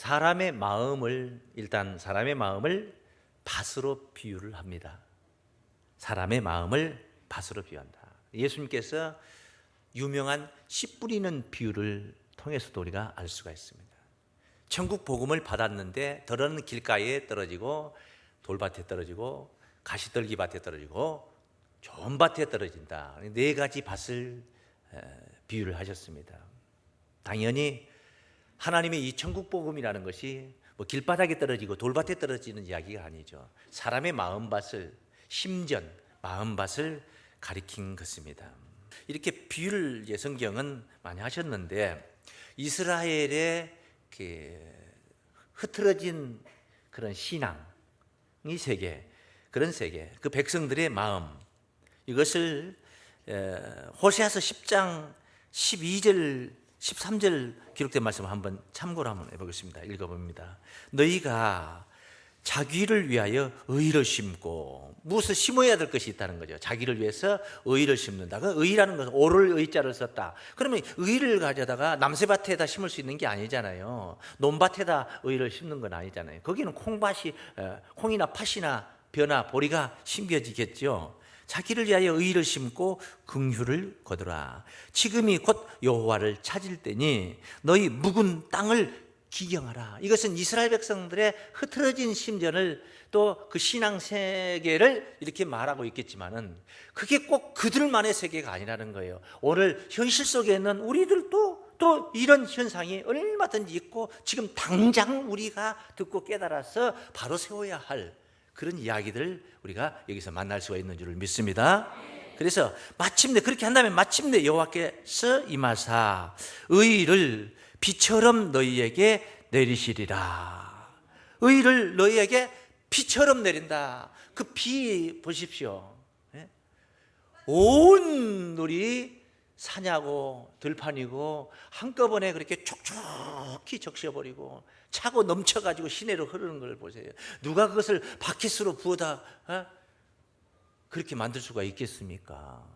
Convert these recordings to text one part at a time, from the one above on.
사람의 마음을 밭으로 비유를 합니다. 사람의 마음을 밭으로 비유한다. 예수님께서 유명한 씨 뿌리는 비유를 통해서도 우리가 알 수가 있습니다. 천국 복음을 받았는데 들어는 길가에 떨어지고 돌밭에 떨어지고 가시떨기밭에 떨어지고 좋은 밭에 떨어진다. 네 가지 밭을 비유를 하셨습니다. 당연히 하나님의 이 천국 복음이라는 것이 뭐 길바닥에 떨어지고 돌밭에 떨어지는 이야기가 아니죠. 사람의 마음밭을, 심전, 마음밭을 가리킨 것입니다. 이렇게 비유를 성경은 많이 하셨는데 이스라엘의 흐트러진 그런 신앙의 세계, 그런 세계, 그 백성들의 마음, 이것을 호세아서 10장 12절 13절 기록된 말씀을 한번 참고를 한번 해보겠습니다. 읽어봅니다. 너희가 자기를 위하여 의를 심고, 무엇을 심어야 될 것이 있다는 거죠. 자기를 위해서 의를 심는다. 그 의라는 것은 오를 의자를 썼다. 그러면 의를 가져다가 남새밭에다 심을 수 있는 게 아니잖아요. 논밭에다 의를 심는 건 아니잖아요. 거기는 콩이나 팥이나 벼나 보리가 심겨지겠죠. 자기를 위하여 의를 심고 긍휼을 거두라. 지금이 곧 여호와를 찾을 때니 너희 묵은 땅을 기경하라. 이것은 이스라엘 백성들의 흐트러진 심전을 또 그 신앙 세계를 이렇게 말하고 있겠지만은 그게 꼭 그들만의 세계가 아니라는 거예요. 오늘 현실 속에 있는 우리들도 또 이런 현상이 얼마든지 있고 지금 당장 우리가 듣고 깨달아서 바로 세워야 할 그런 이야기들을 우리가 여기서 만날 수가 있는 줄 믿습니다. 그래서 마침내 그렇게 한다면 마침내 여호와께서 임하사 의를 비처럼 너희에게 내리시리라. 의를 너희에게 비처럼 내린다. 그 비 보십시오. 온 놀이 사냐고 들판이고 한꺼번에 그렇게 촉촉히 적셔버리고 차고 넘쳐가지고 시내로 흐르는 걸 보세요. 누가 그것을 바켓으로 부어다 그렇게 만들 수가 있겠습니까?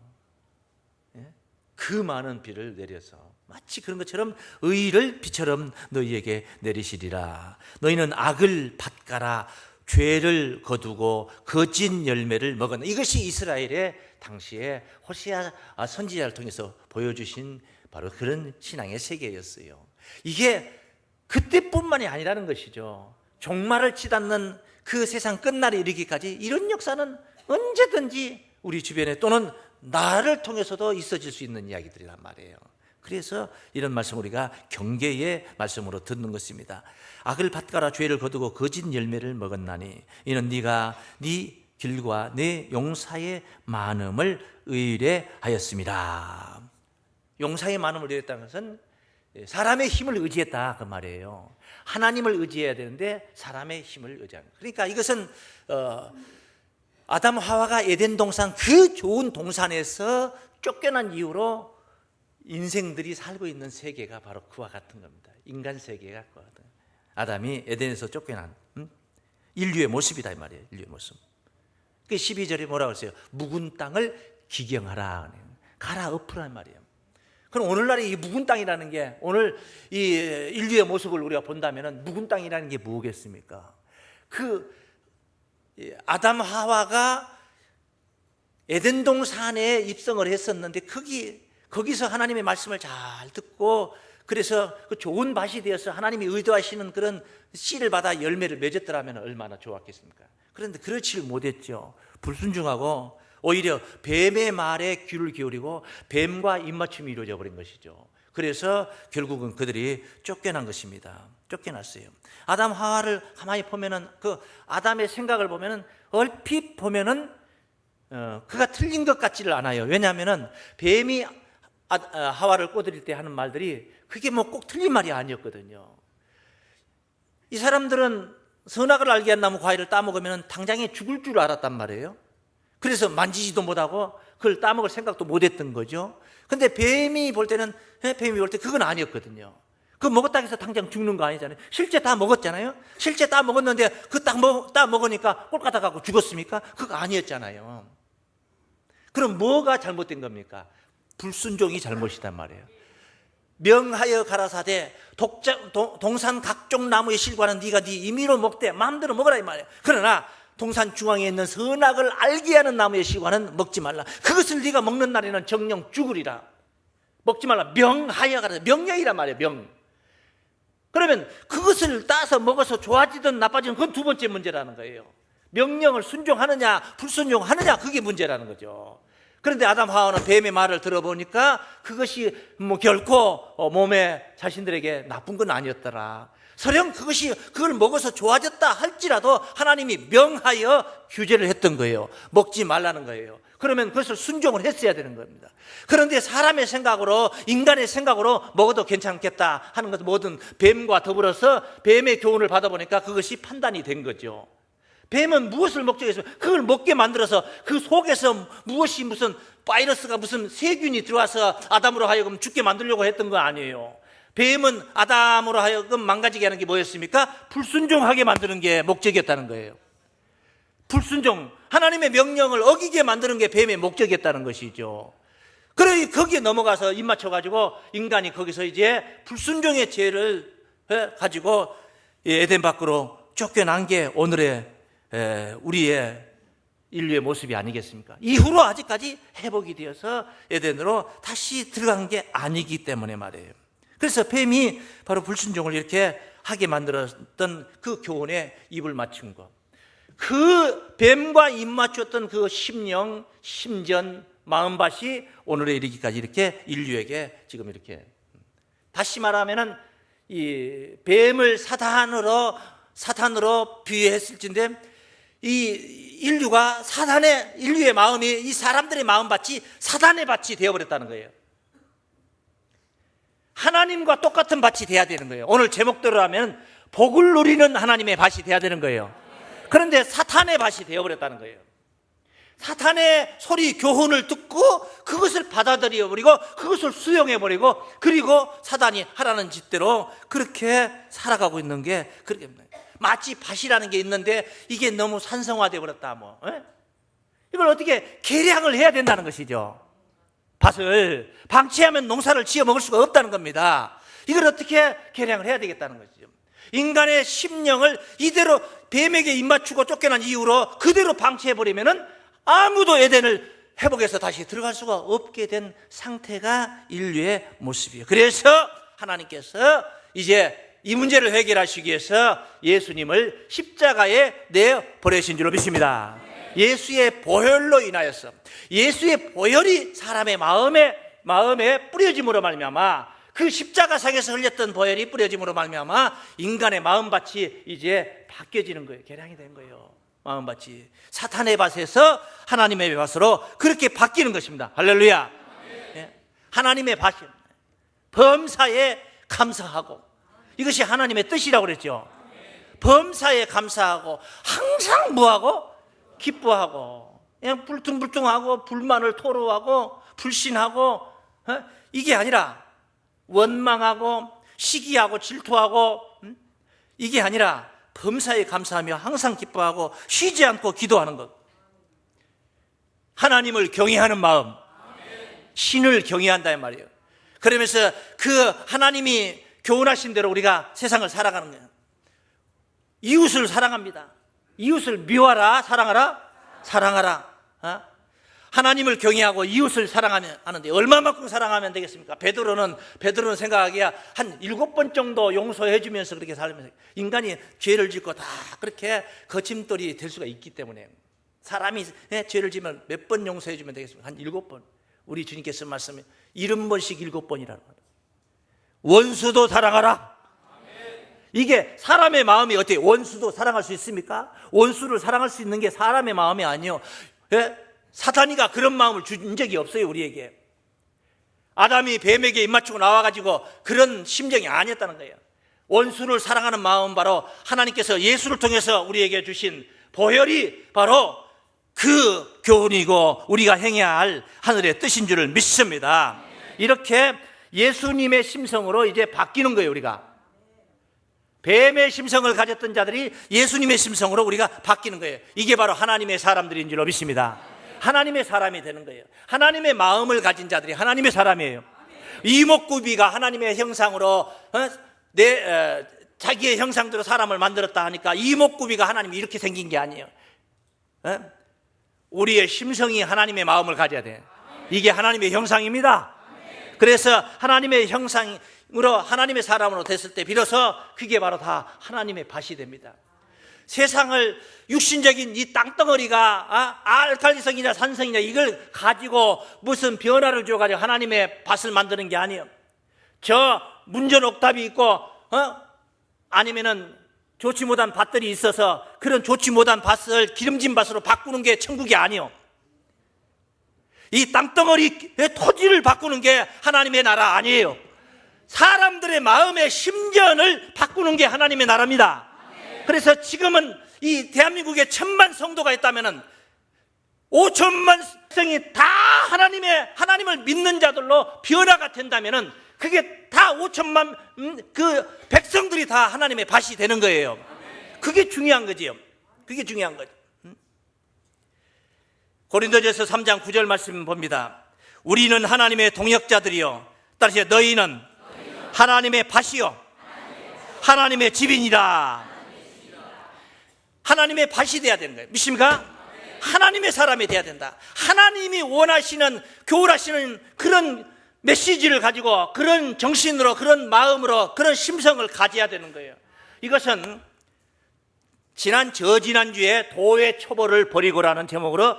그 많은 비를 내려서 마치 그런 것처럼 의를 비처럼 너희에게 내리시리라. 너희는 악을 밭가라. 죄를 거두고 거짓 열매를 먹었나. 이것이 이스라엘의 당시에 호세아 선지자를 통해서 보여주신 바로 그런 신앙의 세계였어요. 이게 그때뿐만이 아니라는 것이죠. 종말을 치닫는 그 세상 끝날에 이르기까지 이런 역사는 언제든지 우리 주변에 또는 나를 통해서도 있어질 수 있는 이야기들이란 말이에요. 그래서 이런 말씀 우리가 경계의 말씀으로 듣는 것입니다. 악을 밭가라. 죄를 거두고 거짓 열매를 먹었나니 이는 네가 네 길과 내 용사의 많음을 의뢰하였습니다. 용사의 많음을 의뢰했다는 것은 사람의 힘을 의지했다 그 말이에요. 하나님을 의지해야 되는데 사람의 힘을 의지하는. 그러니까 이것은 아담 하와가 에덴 동산, 그 좋은 동산에서 쫓겨난 이후로 인생들이 살고 있는 세계가 바로 그와 같은 겁니다. 인간 세계가 그와 같은. 아담이 에덴에서 쫓겨난 인류의 모습이다 이 말이에요. 인류의 모습. 그 12절에 뭐라고 했어요? 묵은 땅을 기경하라. 갈아엎으란 말이에요. 그럼 오늘날의 이 묵은 땅이라는 게, 오늘 이 인류의 모습을 우리가 본다면 묵은 땅이라는 게 뭐겠습니까? 그 아담 하와가 에덴 동산에 입성을 했었는데 거기서 하나님의 말씀을 잘 듣고 그래서 그 좋은 밭이 되어서 하나님이 의도하시는 그런 씨를 받아 열매를 맺었더라면 얼마나 좋았겠습니까? 그런데 그렇지를 못했죠. 불순종하고 오히려 뱀의 말에 귀를 기울이고 뱀과 입맞춤이 이루어져 버린 것이죠. 그래서 결국은 그들이 쫓겨난 것입니다. 쫓겨났어요. 아담 하와를 가만히 보면은 그 아담의 생각을 보면은 얼핏 보면은 그가 틀린 것 같지를 않아요. 왜냐하면은 뱀이 하와를 꼬드릴 때 하는 말들이 그게 뭐 꼭 틀린 말이 아니었거든요. 이 사람들은 선악을 알게 한 나무 과일을 따먹으면 당장에 죽을 줄 알았단 말이에요. 그래서 만지지도 못하고 그걸 따먹을 생각도 못했던 거죠. 근데 뱀이 볼 때 그건 아니었거든요. 그거 먹었다 해서 당장 죽는 거 아니잖아요. 실제 다 먹었잖아요. 실제 다 먹었는데 그 따 먹으니까 꼴까닥 갖고 죽었습니까? 그거 아니었잖아요. 그럼 뭐가 잘못된 겁니까? 불순종이 잘못이단 말이에요. 명하여 가라사대 동산 각종 나무의 실과는 네가 네 임의로 먹되 마음대로 먹으라 이 말이에요. 그러나 동산 중앙에 있는 선악을 알게 하는 나무의 실과는 먹지 말라. 그것을 네가 먹는 날에는 정령 죽으리라. 먹지 말라. 명하여 가라. 명령이란 말이에요. 명. 그러면 그것을 따서 먹어서 좋아지든 나빠지든 그건 두 번째 문제라는 거예요. 명령을 순종하느냐 불순종하느냐 그게 문제라는 거죠. 그런데 아담 하와는 뱀의 말을 들어보니까 그것이 결코 몸에 자신들에게 나쁜 건 아니었더라. 설령 그걸 먹어서 좋아졌다 할지라도 하나님이 명하여 규제를 했던 거예요. 먹지 말라는 거예요. 그러면 그것을 순종을 했어야 되는 겁니다. 그런데 사람의 생각으로, 인간의 생각으로 먹어도 괜찮겠다 하는 것은 뭐든 뱀과 더불어서 뱀의 교훈을 받아보니까 그것이 판단이 된 거죠. 뱀은 무엇을 목적해서 그걸 먹게 만들어서 그 속에서 무슨 바이러스가 무슨 세균이 들어와서 아담으로 하여금 죽게 만들려고 했던 거 아니에요. 뱀은 아담으로 하여금 망가지게 하는 게 뭐였습니까? 불순종하게 만드는 게 목적이었다는 거예요. 불순종, 하나님의 명령을 어기게 만드는 게 뱀의 목적이었다는 것이죠. 그래 거기에 넘어가서 입 맞춰가지고 인간이 거기서 이제 불순종의 죄를 가지고 에덴 밖으로 쫓겨난 게 오늘의 우리의 인류의 모습이 아니겠습니까? 이후로 아직까지 회복이 되어서 에덴으로 다시 들어간 게 아니기 때문에 말이에요. 그래서 뱀이 바로 불순종을 이렇게 하게 만들었던 그 교훈에 입을 맞춘 것, 그 뱀과 입 맞췄던 그 심령, 심전, 마음밭이 오늘에 이르기까지 이렇게 인류에게 지금 이렇게, 다시 말하면은 이 뱀을 사탄으로 비유했을진데 이 인류의 마음이 이 사람들의 마음밭이 사단의 밭이 되어버렸다는 거예요. 하나님과 똑같은 밭이 돼야 되는 거예요. 오늘 제목대로 하면 복을 누리는 하나님의 밭이 돼야 되는 거예요. 그런데 사탄의 밭이 되어버렸다는 거예요. 사탄의 소리 교훈을 듣고 그것을 받아들여버리고 그것을 수용해버리고 그리고 사단이 하라는 짓대로 그렇게 살아가고 있는 게 그렇게 마치 밭이라는 게 있는데 이게 너무 산성화되어 버렸다 이걸 어떻게 개량을 해야 된다는 것이죠. 밭을 방치하면 농사를 지어 먹을 수가 없다는 겁니다. 이걸 어떻게 개량을 해야 되겠다는 것이죠. 인간의 심령을 이대로 뱀에게 입맞추고 쫓겨난 이후로 그대로 방치해버리면은 아무도 에덴을 회복해서 다시 들어갈 수가 없게 된 상태가 인류의 모습이에요. 그래서 하나님께서 이제 이 문제를 해결하시기 위해서 예수님을 십자가에 내보내신 줄로 믿습니다. 예수의 보혈로 인하여서, 예수의 보혈이 사람의 마음에 뿌려짐으로 말미암아, 그 십자가상에서 흘렸던 보혈이 뿌려짐으로 말미암아 인간의 마음밭이 이제 바뀌어지는 거예요. 개량이 된 거예요. 마음밭이 사탄의 밭에서 하나님의 밭으로 그렇게 바뀌는 것입니다. 할렐루야. 네. 하나님의 밭이 범사에 감사하고, 이것이 하나님의 뜻이라고 그랬죠. 범사에 감사하고 항상 뭐하고? 기뻐하고, 그냥 불퉁불퉁하고 불만을 토로하고 불신하고 이게 아니라 원망하고 시기하고 질투하고 이게 아니라 범사에 감사하며 항상 기뻐하고 쉬지 않고 기도하는 것. 하나님을 경외하는 마음, 신을 경외한다 이 말이에요. 그러면서 그 하나님이 교훈하신 대로 우리가 세상을 살아가는 거예요. 이웃을 사랑합니다. 이웃을 미워하라, 사랑하라, 사랑하라. 하나님을 경외하고 이웃을 사랑하면 하는데 얼마만큼 사랑하면 되겠습니까? 베드로는 생각하기야 한 7번 정도 용서해 주면서 그렇게 살면서, 인간이 죄를 짓고 다 그렇게 거침돌이 될 수가 있기 때문에 사람이 죄를 지면 몇 번 용서해 주면 되겠습니까? 한 7번. 우리 주님께서 말씀해 70번씩 7번이라는 거예요. 원수도 사랑하라. 이게 사람의 마음이 어떻게 원수도 사랑할 수 있습니까? 원수를 사랑할 수 있는 게 사람의 마음이 아니에요. 사탄이가 그런 마음을 준 적이 없어요. 우리에게. 아담이 뱀에게 입맞추고 나와가지고 그런 심정이 아니었다는 거예요. 원수를 사랑하는 마음, 바로 하나님께서 예수를 통해서 우리에게 주신 보혈이 바로 그 교훈이고 우리가 행해야 할 하늘의 뜻인 줄을 믿습니다. 이렇게 예수님의 심성으로 이제 바뀌는 거예요. 우리가 뱀의 심성을 가졌던 자들이 예수님의 심성으로 우리가 바뀌는 거예요. 이게 바로 하나님의 사람들인 줄로 믿습니다. 하나님의 사람이 되는 거예요. 하나님의 마음을 가진 자들이 하나님의 사람이에요. 이목구비가 하나님의 형상으로 자기의 형상대로 사람을 만들었다 하니까 이목구비가 하나님이 이렇게 생긴 게 아니에요. 우리의 심성이 하나님의 마음을 가져야 돼. 이게 하나님의 형상입니다. 그래서 하나님의 형상으로 하나님의 사람으로 됐을 때 비로소 그게 바로 다 하나님의 밭이 됩니다. 세상을 육신적인 이 땅덩어리가 알칼리성이냐 산성이냐 이걸 가지고 무슨 변화를 줘가지고 하나님의 밭을 만드는 게 아니에요. 저 문전 옥탑이 있고 아니면은 좋지 못한 밭들이 있어서 그런 좋지 못한 밭을 기름진 밭으로 바꾸는 게 천국이 아니에요. 이 땅덩어리의 토지를 바꾸는 게 하나님의 나라 아니에요. 사람들의 마음의 심전을 바꾸는 게 하나님의 나라입니다. 그래서 지금은 이 대한민국에 1000만 성도가 있다면은 5천만 성이 다 하나님을 믿는 자들로 변화가 된다면은 그게 다 5천만 그 백성들이 다 하나님의 밭이 되는 거예요. 그게 중요한 거지요. 그게 중요한 거죠. 고린도전서 3장 9절 말씀 봅니다. 우리는 하나님의 동역자들이요, 따라서 너희는 하나님의 밭이요 하나님의 집이니라. 하나님의 밭이 돼야 되는 거예요. 믿습니까? 하나님의 사람이 돼야 된다. 하나님이 원하시는, 교훈하시는 그런 메시지를 가지고 그런 정신으로, 그런 마음으로, 그런 심성을 가져야 되는 거예요. 이것은 저지난주에 도의 초보를 버리고라는 제목으로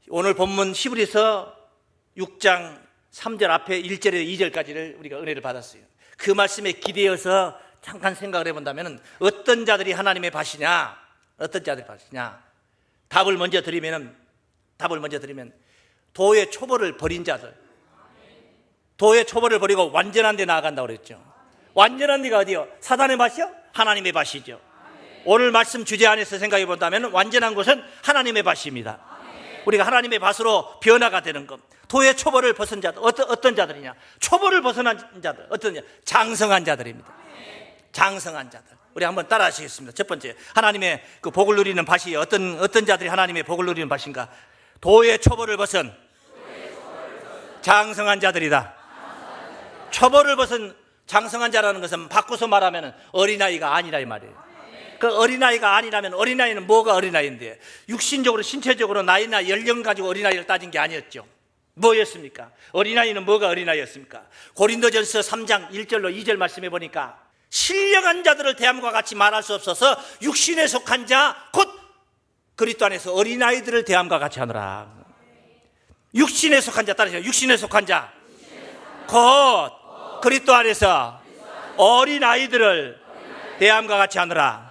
오늘 본문 히브리서 6장 3절 앞에 1절에서 2절까지를 우리가 은혜를 받았어요. 그 말씀에 기대어서 잠깐 생각을 해본다면 어떤 자들이 하나님의 밭이냐, 어떤 자들이 밭이냐, 답을 먼저 드리면 도의 초보를 버린 자들, 도의 초보를 버리고 완전한 데 나아간다고 그랬죠. 완전한 데가 어디요? 사단의 밭이요? 하나님의 밭이죠. 오늘 말씀 주제 안에서 생각해 본다면 완전한 곳은 하나님의 밭입니다. 우리가 하나님의 밭으로 변화가 되는 것. 도의 초보를 벗은 자들, 어떤 자들이냐? 초보를 벗어난 자들, 어떤 자? 장성한 자들입니다. 장성한 자들. 우리 한번 따라 하시겠습니다. 첫 번째, 하나님의 그 복을 누리는 밭이 어떤 자들이 하나님의 복을 누리는 밭인가? 도의 초보를 벗은 장성한 자들이다. 초보를 벗은 장성한 자라는 것은 바꿔서 말하면 어린아이가 아니라 이 말이에요. 그 어린아이가 아니라면, 어린아이는 뭐가 어린아이인데? 육신적으로, 신체적으로 나이나 연령 가지고 어린아이를 따진 게 아니었죠. 뭐였습니까? 어린아이는 뭐가 어린아이였습니까? 고린도전서 3장 1절로 2절 말씀해 보니까 신령한 자들을 대함과 같이 말할 수 없어서 육신에 속한 자 곧 그리스도 안에서 어린아이들을 대함과 같이 하노라. 육신에 속한 자, 따라서 육신에 속한 자 곧 그리스도 안에서 어린아이들을 대함과 같이 하노라.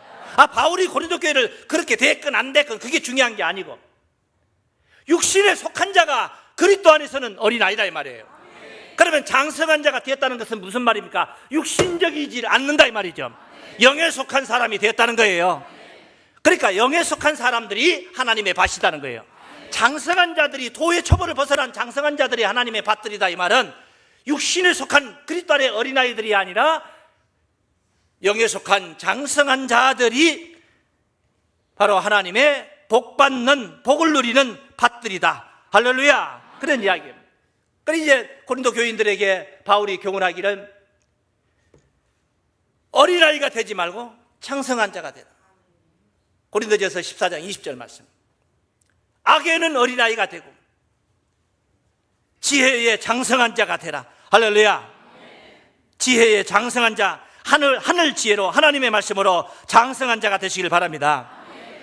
바울이 고린도 교회를 그렇게 됐건 안 됐건 그게 중요한 게 아니고 육신에 속한 자가 그리스도 안에서는 어린아이다 이 말이에요. 그러면 장성한 자가 되었다는 것은 무슨 말입니까? 육신적이지 않는다 이 말이죠. 영에 속한 사람이 되었다는 거예요. 그러니까 영에 속한 사람들이 하나님의 밭이라는 거예요. 장성한 자들이, 도의 초보를 벗어난 장성한 자들이 하나님의 밭들이다 이 말은 육신에 속한 그리스도 안의 어린아이들이 아니라 영에 속한 장성한 자들이 바로 하나님의 복받는, 복을 누리는 밭들이다. 할렐루야. 그런 이야기입니다. 그래서 이제 고린도 교인들에게 바울이 교훈하기를 어린아이가 되지 말고 장성한 자가 되라. 고린도전서 14장 20절 말씀. 악에는 어린아이가 되고 지혜의 장성한 자가 되라. 할렐루야. 지혜의 장성한 자, 하늘 지혜로, 하나님의 말씀으로 장성한 자가 되시길 바랍니다.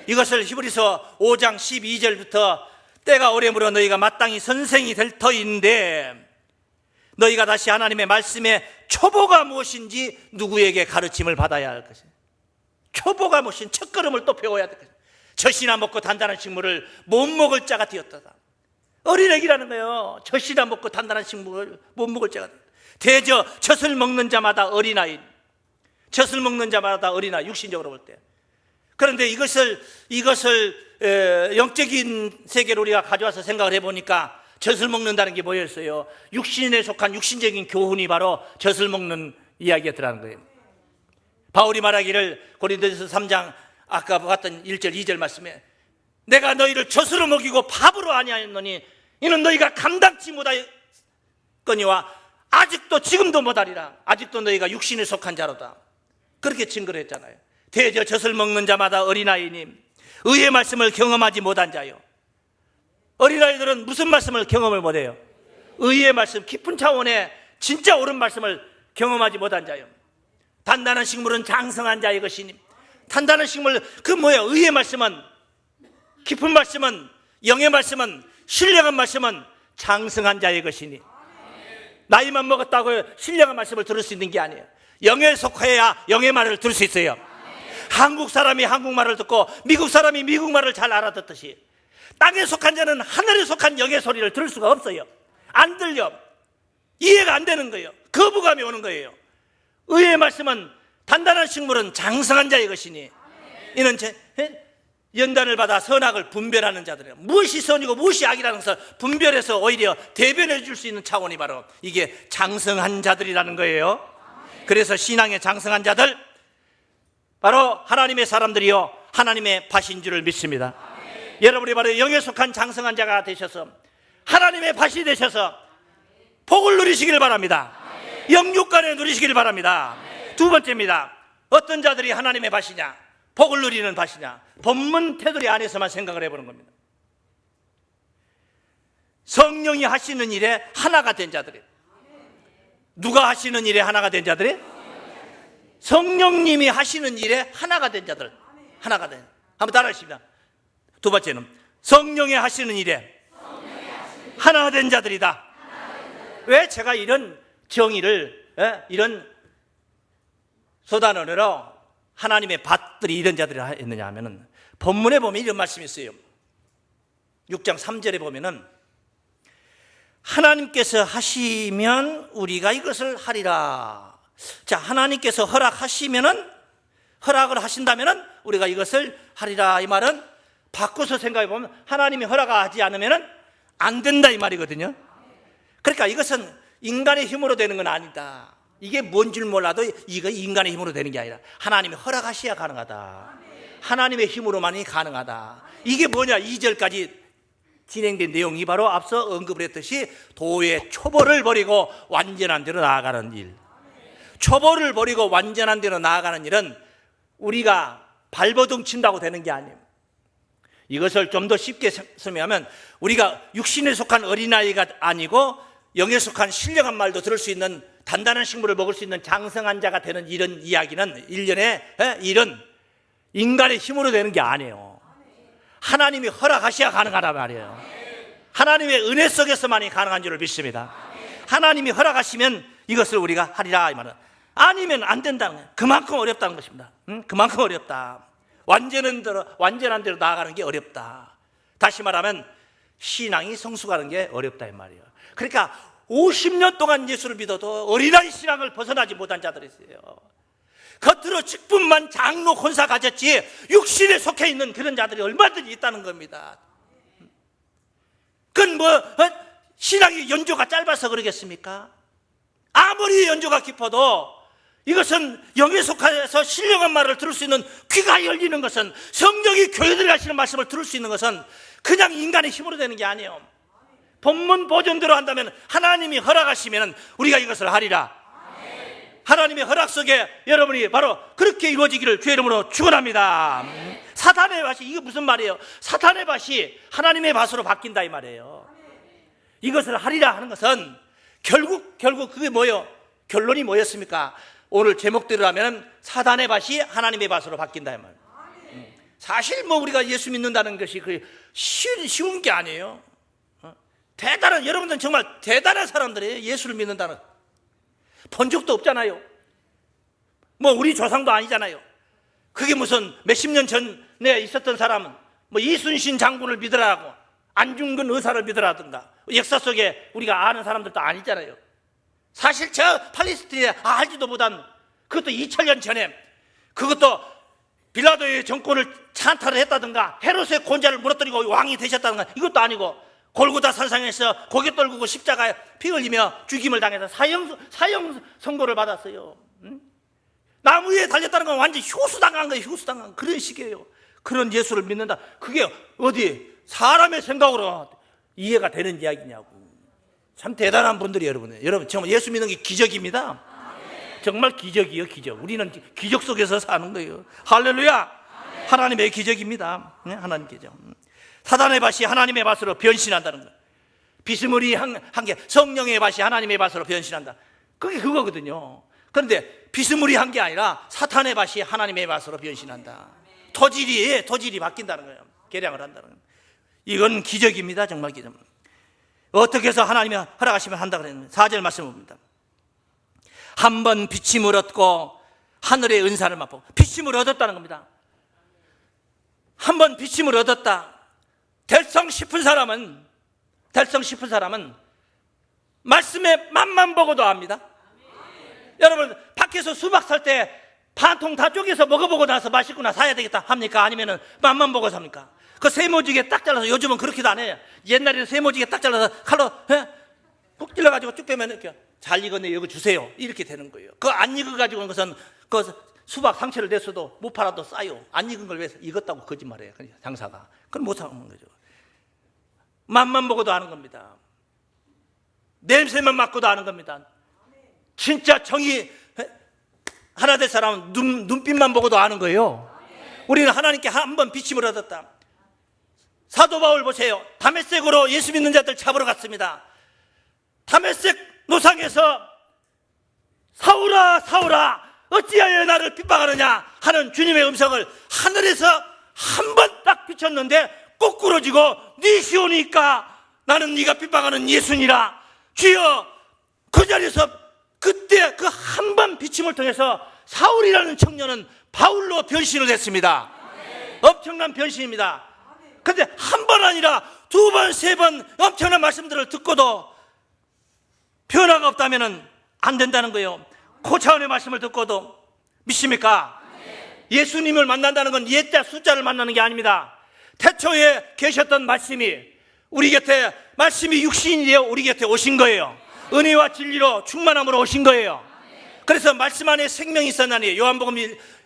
이것을 히브리서 5장 12절부터 때가 오래므로 너희가 마땅히 선생이 될 터인데 너희가 다시 하나님의 말씀의 초보가 무엇인지 누구에게 가르침을 받아야 할 것이에요. 초보가 무엇인 첫걸음을 또 배워야 될 것이에요. 젖이나 먹고 단단한 식물을 못 먹을 자가 되었다. 어린애기라는 거예요. 젖이나 먹고 단단한 식물을 못 먹을 자가 되었다. 대저 젖을 먹는 자마다 어린아이, 젖을 먹는 자마다 어린아이, 육신적으로 볼 때. 그런데 이것을 영적인 세계로 우리가 가져와서 생각을 해보니까 젖을 먹는다는 게 뭐였어요? 육신에 속한 육신적인 교훈이 바로 젖을 먹는 이야기였더라는 거예요. 바울이 말하기를 고린도전서 3장 아까 봤던 1절 2절 말씀에 내가 너희를 젖으로 먹이고 밥으로 아니하였노니 이는 너희가 감당치 못하였거니와 아직도 지금도 못하리라. 아직도 너희가 육신에 속한 자로다. 그렇게 증거를 했잖아요. 대저 젖을 먹는 자마다 어린아이님, 의의 말씀을 경험하지 못한 자요. 어린아이들은 무슨 말씀을 경험을 못해요? 의의 말씀, 깊은 차원의 진짜 옳은 말씀을 경험하지 못한 자요. 단단한 식물은 장성한 자의 것이니, 단단한 식물, 그 뭐예요? 의의 말씀은, 깊은 말씀은, 영의 말씀은, 신령한 말씀은 장성한 자의 것이니, 나이만 먹었다고 신령한 말씀을 들을 수 있는 게 아니에요. 영에 속해야 영의 말을 들을 수 있어요. 한국 사람이 한국말을 듣고 미국 사람이 미국 말을 잘 알아듣듯이 땅에 속한 자는 하늘에 속한 영의 소리를 들을 수가 없어요. 안 들려. 이해가 안 되는 거예요. 거부감이 오는 거예요. 의의 말씀은, 단단한 식물은 장성한 자의 것이니, 이는 연단을 받아 선악을 분별하는 자들이에요. 무엇이 선이고 무엇이 악이라는 것을 분별해서 오히려 대변해 줄 수 있는 차원이 바로 이게 장성한 자들이라는 거예요. 그래서 신앙의 장성한 자들, 바로 하나님의 사람들이요, 하나님의 밭인 줄을 믿습니다. 여러분이 바로 영에 속한 장성한 자가 되셔서 하나님의 밭이 되셔서 복을 누리시길 바랍니다. 영육간에 누리시길 바랍니다. 두 번째입니다. 어떤 자들이 하나님의 밭이냐, 복을 누리는 밭이냐, 본문 테두리 안에서만 생각을 해보는 겁니다. 성령이 하시는 일에 하나가 된 자들이에요. 누가 하시는 일에 하나가 된 자들이? 성령님이 하시는 일에 하나가 된 자들. 하나가 된. 한번 따라 하십니다. 두 번째는 성령이 하시는 일에 하나가 된 자들이다. 왜 제가 이런 정의를, 이런 소단언어로 하나님의 밭들이 이런 자들이 했느냐 하면은, 본문에 보면 이런 말씀이 있어요. 6장 3절에 보면은, 하나님께서 하시면 우리가 이것을 하리라. 자, 하나님께서 허락하시면은, 허락을 하신다면은 우리가 이것을 하리라. 이 말은 바꿔서 생각해 보면 하나님이 허락하지 않으면은 안 된다 이 말이거든요. 그러니까 이것은 인간의 힘으로 되는 건 아니다. 이게 뭔 줄 몰라도 이거 인간의 힘으로 되는 게 아니라 하나님이 허락하셔야 가능하다. 하나님의 힘으로만이 가능하다. 이게 뭐냐? 2절까지 진행된 내용이 바로 앞서 언급을 했듯이 도의 초보를 버리고 완전한 데로 나아가는 일. 초보를 버리고 완전한 데로 나아가는 일은 우리가 발버둥 친다고 되는 게 아니에요. 이것을 좀 더 쉽게 설명하면, 우리가 육신에 속한 어린아이가 아니고 영에 속한 신령한 말도 들을 수 있는, 단단한 식물을 먹을 수 있는 장성한 자가 되는 이런 이야기는, 일련의 일은 인간의 힘으로 되는 게 아니에요. 하나님이 허락하셔야 가능하단 말이에요. 하나님의 은혜 속에서만이 가능한 줄을 믿습니다. 하나님이 허락하시면 이것을 우리가 하리라 이 말은, 아니면 안 된다는 거예요. 그만큼 어렵다는 것입니다. 그만큼 어렵다. 완전한 대로 나아가는 게 어렵다. 다시 말하면 신앙이 성숙하는 게 어렵다 이 말이에요. 그러니까 50년 동안 예수를 믿어도 어린아이 신앙을 벗어나지 못한 자들이 있어요. 겉으로 직분만 장로 권사 가졌지 육신에 속해 있는 그런 자들이 얼마든지 있다는 겁니다. 그건 신앙의 연조가 짧아서 그러겠습니까? 아무리 연조가 깊어도 이것은 영에 속해서 신령한 말을 들을 수 있는 귀가 열리는 것은, 성령이 교회들이 하시는 말씀을 들을 수 있는 것은 그냥 인간의 힘으로 되는 게 아니에요. 본문 보존대로 한다면, 하나님이 허락하시면 우리가 이것을 하리라. 하나님의 허락 속에 여러분이 바로 그렇게 이루어지기를 주의 이름으로 축원합니다. 사탄의 밭이, 이게 무슨 말이에요? 사탄의 밭이 하나님의 밭으로 바뀐다 이 말이에요. 이것을 하리라 하는 것은 결국 그게 뭐예요? 결론이 뭐였습니까? 오늘 제목대로 하면 사탄의 밭이 하나님의 밭으로 바뀐다 이 말이에요. 사실 우리가 예수 믿는다는 것이 쉬운 게 아니에요. 여러분들은 정말 대단한 사람들이에요. 예수를 믿는다는, 본 적도 없잖아요. 우리 조상도 아니잖아요. 그게 무슨 몇십 년 전에 있었던 사람은 이순신 장군을 믿으라고, 안중근 의사를 믿으라든가, 역사 속에 우리가 아는 사람들도 아니잖아요. 사실 저 팔레스타인에 알지도 못한, 그것도 2000년 전에, 그것도 빌라도의 정권을 찬탈을 했다든가, 헤롯의 권좌를 무너뜨리고 왕이 되셨다든가, 이것도 아니고 골고다 산상에서 고개 떨구고 십자가에 피 흘리며 죽임을 당해서 사형 선고를 받았어요. 나무 위에 달렸다는 건 완전 효수당한 거예요. 효수당한 그런 식이에요. 그런 예수를 믿는다. 그게 어디 사람의 생각으로 이해가 되는 이야기냐고. 참 대단한 분들이 여러분 정말 예수 믿는 게 기적입니다. 정말 기적이에요, 기적. 우리는 기적 속에서 사는 거예요. 할렐루야. 하나님의 기적입니다. 하나님 기적. 사단의 밭이 하나님의 밭으로 변신한다는 거예요. 비스무리한 게 성령의 밭이 하나님의 밭으로 변신한다. 그게 그거거든요. 그런데 비스무리한 게 아니라 사탄의 밭이 하나님의 밭으로 변신한다. 토질이 바뀐다는 거예요. 개량을 한다는 거예요. 이건 기적입니다. 정말 기적. 어떻게 해서 하나님이 허락하시면 한다 그랬는데 4절 말씀을 봅니다. 한 번 비침을 얻고 하늘의 은사를 맛보고, 비침을 얻었다는 겁니다. 한 번 비침을 얻었다. 될성 싶은 사람은 말씀의 맛만 보고도 압니다. 여러분 밖에서 수박 살 때 반 통 다 쪼개서 먹어보고 나서 맛있구나 사야 되겠다 합니까? 아니면은 맛만 보고 삽니까? 그 세모지게 딱 잘라서, 요즘은 그렇게도 안 해요. 옛날에는 세모지게 딱 잘라서 칼로 푹 찔러가지고 쭉 빼면 이렇게 잘 익었네, 이거 주세요, 이렇게 되는 거예요. 그거 안 익어가지고 것은 그 수박 상체를 냈어도 못 팔아도 싸요. 안 익은 걸 왜 익었다고 거짓말해요, 장사가. 그럼 못 사는 거죠. 맛만 보고도 아는 겁니다. 냄새만 맡고도 아는 겁니다. 진짜 정이 하나 될 사람은 눈빛만 보고도 아는 거예요. 우리는 하나님께 한 번 비침을 얻었다. 사도 바울 보세요. 다메섹으로 예수 믿는 자들 잡으러 갔습니다. 다메섹 노상에서 사울아 사울아 어찌하여 나를 핍박하느냐 하는 주님의 음성을 하늘에서 한 번 딱 비쳤는데 거꾸로지고, 네 시오니까 나는 네가 핍박하는 예수니라. 주여. 그 자리에서 그때 그 한 번 비침을 통해서 사울이라는 청년은 바울로 변신을 했습니다. 엄청난 변신입니다. 그런데 한 번 아니라 두 번, 세 번 엄청난 말씀들을 듣고도 변화가 없다면 안 된다는 거예요. 그 차원의 말씀을 듣고도 믿습니까? 예수님을 만난다는 건 옛자 숫자를 만나는 게 아닙니다. 태초에 계셨던 말씀이 우리 곁에, 말씀이 육신이 되어 우리 곁에 오신 거예요. 은혜와 진리로 충만함으로 오신 거예요. 그래서 말씀 안에 생명이 있었나니, 요한복음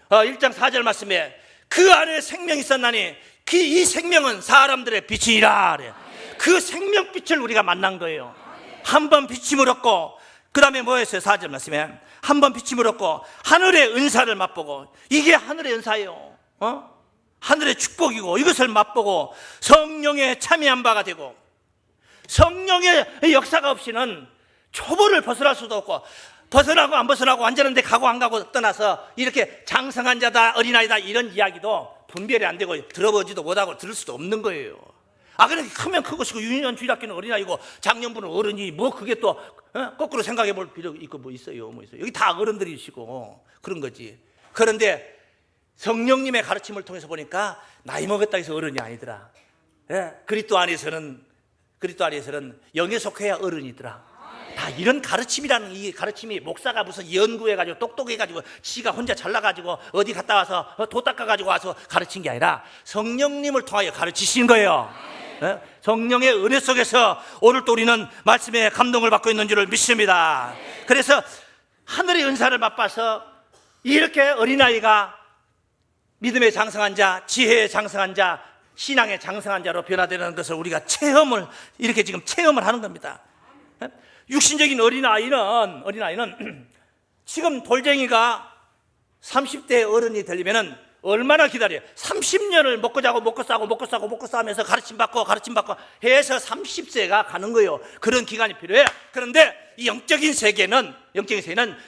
1장 4절 말씀에 그 안에 생명이 있었나니 이 생명은 사람들의 빛이라. 그 생명빛을 우리가 만난 거예요. 한 번 비침을 얻고, 그 다음에 뭐였어요? 4절 말씀에 한 번 비침을 얻고 하늘의 은사를 맛보고, 이게 하늘의 은사예요. 하늘의 축복이고, 이것을 맛보고 성령에 참여한 바가 되고, 성령의 역사가 없이는 초보를 벗어날 수도 없고, 벗어나고 안 벗어나고 완전한 데 가고 안 가고 떠나서 이렇게 장성한 자다, 어린아이다, 이런 이야기도 분별이 안 되고 들어보지도 못하고 들을 수도 없는 거예요. 그래 크면 크고시고 유년 주일학교는 어린아이고 장년부는 어른이, 뭐 그게 또 거꾸로 생각해 볼 필요 있고 뭐 있어요. 여기 다 어른들이시고 그런 거지. 그런데 성령님의 가르침을 통해서 보니까 나이 먹었다 해서 어른이 아니더라. 그리스도 안에서는 영에 속해야 어른이더라. 다 이런 가르침이라는, 이 가르침이 목사가 무슨 연구해가지고 똑똑해가지고 지가 혼자 잘나가지고 어디 갔다 와서 도 닦아가지고 와서 가르친 게 아니라 성령님을 통하여 가르치신 거예요. 성령의 은혜 속에서 오늘 또 우리는 말씀에 감동을 받고 있는 줄을 믿습니다. 그래서 하늘의 은사를 맛봐서 이렇게 어린아이가 믿음의 장성한 자, 지혜의 장성한 자, 신앙의 장성한 자로 변화되는 것을 우리가 이렇게 지금 체험을 하는 겁니다. 육신적인 어린아이는 지금 돌쟁이가 30대 어른이 되려면 얼마나 기다려요? 30년을 먹고 자고 먹고 싸고 하면서 가르침받고 해서 30세가 가는 거예요. 그런 기간이 필요해요. 그런데 이 영적인 세계는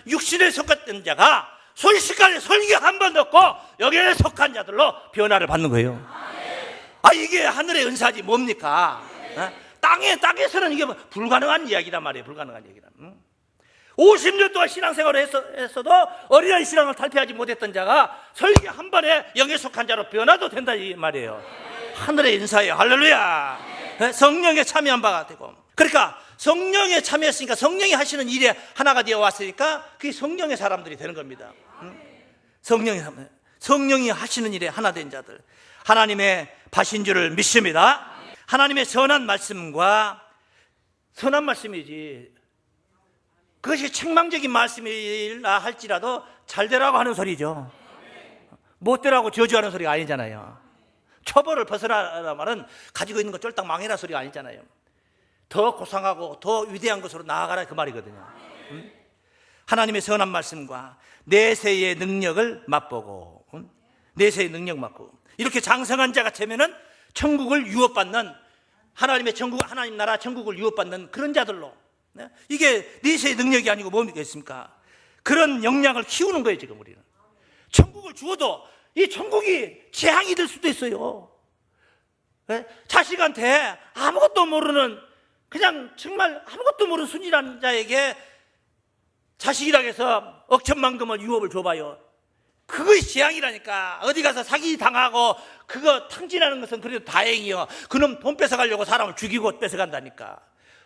육신에 속했던 자가 순식간에 설교 한 번 듣고 여기에 속한 자들로 변화를 받는 거예요. 이게 하늘의 은사지 뭡니까? 땅에서는 이게 불가능한 이야기란 말이에요. 불가능한 얘기란. 50년 동안 신앙생활을 했어도 어린아이 신앙을 탈피하지 못했던 자가 설교 한 번에 영에 속한 자로 변화도 된다 이 말이에요. 하늘의 은사예요. 할렐루야. 성령에 참여한 바가 되고, 그러니까 성령에 참여했으니까 성령이 하시는 일에 하나가 되어 왔으니까 그게 성령의 사람들이 되는 겁니다. 성령이 하시는 일에 하나 된 자들, 하나님의 밭인 줄을 믿습니다. 하나님의 선한 말씀과, 선한 말씀이지 그것이 책망적인 말씀이라 할지라도 잘 되라고 하는 소리죠. 못 되라고 저주하는 소리가 아니잖아요. 초보를 벗어나라 말은 가지고 있는 거 쫄딱 망해라 소리가 아니잖아요. 더 고상하고 더 위대한 것으로 나아가라 그 말이거든요. 하나님의 선한 말씀과 내세의 능력을 맛보고, 내세의 능력 맛보고, 이렇게 장성한 자가 되면은 천국을 유업받는, 하나님의 천국, 하나님 나라 천국을 유업받는 그런 자들로, 이게 내세의 능력이 아니고 뭡니까? 그런 역량을 키우는 거예요. 지금 우리는 천국을 주어도 이 천국이 재앙이 될 수도 있어요. 자식한테 아무것도 모르는, 그냥 정말 아무것도 모르는 순진한 자에게 자식이라고 해서 억천만금을 유업을 줘봐요. 그것이 재앙이라니까. 어디 가서 사기 당하고 그거 탕진하는 것은 그래도 다행이요. 그놈 돈 뺏어가려고 사람을 죽이고 뺏어간다니까.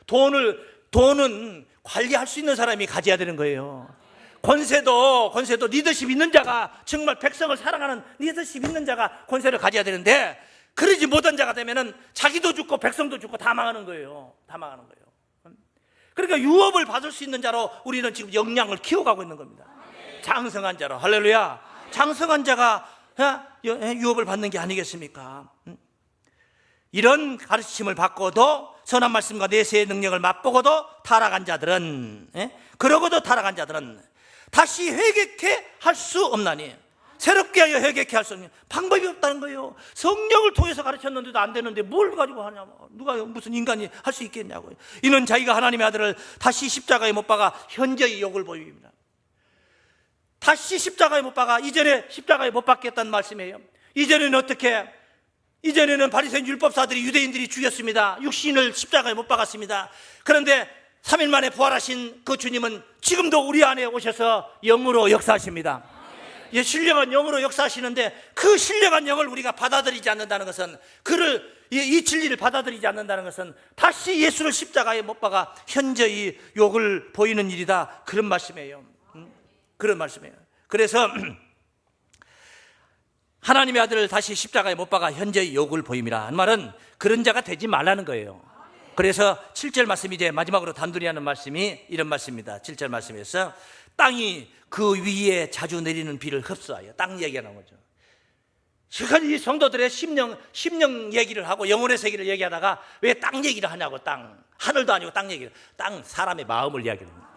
돈은 관리할 수 있는 사람이 가져야 되는 거예요. 권세도 리더십 있는 자가, 정말 백성을 사랑하는 리더십 있는 자가 권세를 가져야 되는데, 그러지 못한 자가 되면은 자기도 죽고 백성도 죽고 다 망하는 거예요. 다 망하는 거예요. 그러니까 유업을 받을 수 있는 자로 우리는 지금 역량을 키워가고 있는 겁니다. 장성한 자로. 할렐루야. 장성한 자가 유업을 받는 게 아니겠습니까? 이런 가르침을 받고도, 선한 말씀과 내세의 능력을 맛보고도 타락한 자들은, 그러고도 타락한 자들은 다시 회개케 할 수 없나니, 새롭게 하여 회개케 할 수 없는 방법이 없다는 거예요. 성령을 통해서 가르쳤는데도 안 되는데 뭘 가지고 하냐고. 누가 무슨 인간이 할 수 있겠냐고요. 이는 자기가 하나님의 아들을 다시 십자가에 못 박아 현재의 욕을 보입니다. 다시 십자가에 못 박아, 이전에 십자가에 못 박겠다는 말씀이에요. 이전에는 어떻게? 이전에는 바리새인 율법사들이, 유대인들이 죽였습니다. 육신을 십자가에 못 박았습니다. 그런데 3일 만에 부활하신 그 주님은 지금도 우리 안에 오셔서 영으로 역사하십니다. 신령한 영으로 역사하시는데, 그 신령한 영을 우리가 받아들이지 않는다는 것은, 이 진리를 받아들이지 않는다는 것은 다시 예수를 십자가에 못 박아 현저히 욕을 보이는 일이다, 그런 말씀이에요. 그런 말씀이에요. 그래서 하나님의 아들을 다시 십자가에 못 박아 현저히 욕을 보임이라 한 말은 그런 자가 되지 말라는 거예요. 그래서 7절 말씀이 이제 마지막으로 단둘이 하는 말씀이 이런 말씀입니다. 7절 말씀에서 땅이 그 위에 자주 내리는 비를 흡수하여, 땅 얘기하는 거죠. 지금 이 성도들의 심령 얘기를 하고 영혼의 세계를 얘기하다가 왜 땅 얘기를 하냐고. 땅, 하늘도 아니고 땅 얘기를. 땅, 사람의 마음을 이야기합니다.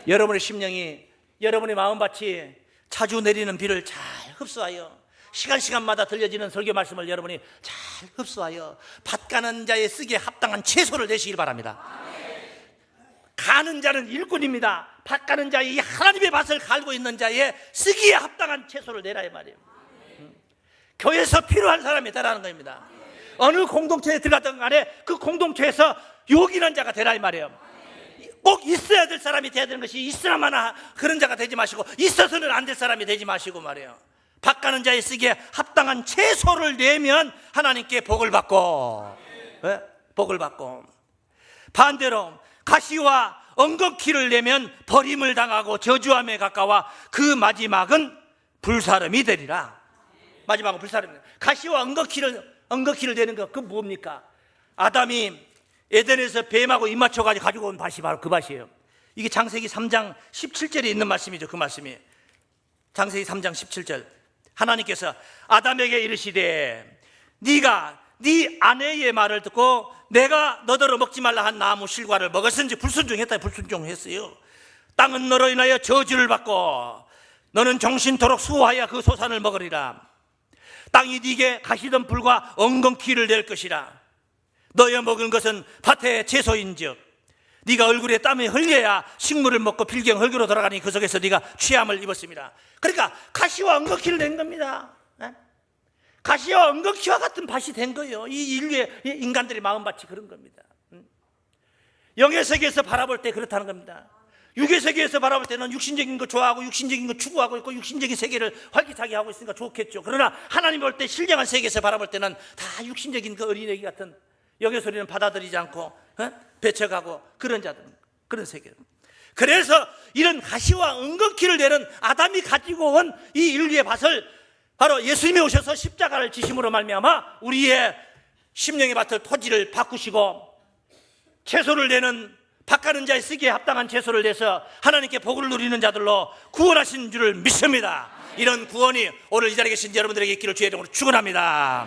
여러분의 심령이, 여러분의 마음밭이 자주 내리는 비를 잘 흡수하여, 시간마다 들려지는 설교 말씀을 여러분이 잘 흡수하여 밭 가는 자의 쓰기에 합당한 채소를 내시길 바랍니다. 가는 자는 일꾼입니다. 밭 가는 자의, 이 하나님의 밭을 갈고 있는 자의 쓰기에 합당한 채소를 내라 이 말이에요. 교회에서 필요한 사람이 되라는 겁니다. 어느 공동체에 들어갔던 간에 그 공동체에서 요긴한 자가 되라 이 말이에요. 꼭 있어야 될 사람이 돼야 되는 것이, 있어야만 그런 자가 되지 마시고, 있어서는 안 될 사람이 되지 마시고 말이에요. 밭 가는 자의 쓰기에 합당한 채소를 내면 하나님께 복을 받고, 복을 받고, 반대로 가시와 엉겅퀴를 내면 버림을 당하고 저주함에 가까워 그 마지막은 불사름이 되리라. 마지막은 불사름이. 가시와 엉겅퀴를 내는 거, 그 뭡니까? 아담이 에덴에서 뱀하고 입 맞춰가지고 가지고 온 밭이 바로 그 밭이에요. 이게 창세기 3장 17절에 있는 말씀이죠. 그 말씀이 창세기 3장 17절. 하나님께서 아담에게 이르시되, 네가 네 아내의 말을 듣고 내가 너더러 먹지 말라 한 나무 실과를 먹었은지 불순종했다. 불순종했어요. 땅은 너로 인하여 저주를 받고 너는 정신토록 수호하여 그 소산을 먹으리라. 땅이 네게 가시던 불과 엉겅퀴를 낼 것이라. 너의 먹은 것은 밭의 채소인즉 네가 얼굴에 땀이 흘려야 식물을 먹고 필경 흙으로 돌아가니 그 속에서 네가 취함을 입었습니다. 그러니까 가시와 엉겅퀴를 낸 겁니다. 가시와 엉겅퀴와 같은 밭이 된 거예요. 이 인류의 인간들의 마음밭이 그런 겁니다. 영의 세계에서 바라볼 때 그렇다는 겁니다. 육의 세계에서 바라볼 때는 육신적인 거 좋아하고 육신적인 거 추구하고 있고 육신적인 세계를 활기차게 하고 있으니까 좋겠죠. 그러나 하나님 볼 때 신령한 세계에서 바라볼 때는 다 육신적인 그 어린애기 같은, 영의 소리는 받아들이지 않고 배척하고 그런 자들, 그런 세계. 그래서 이런 가시와 엉겅퀴를 내는 아담이 가지고 온 이 인류의 밭을 바로 예수님이 오셔서 십자가를 지심으로 말미암아 우리의 심령의 밭을, 토지를 바꾸시고 채소를 내는, 밭 가는 자의 쓰기에 합당한 채소를 내서 하나님께 복을 누리는 자들로 구원하신 줄을 믿습니다. 이런 구원이 오늘 이 자리에 계신 여러분들에게 있기를 주의 이름으로 축원합니다.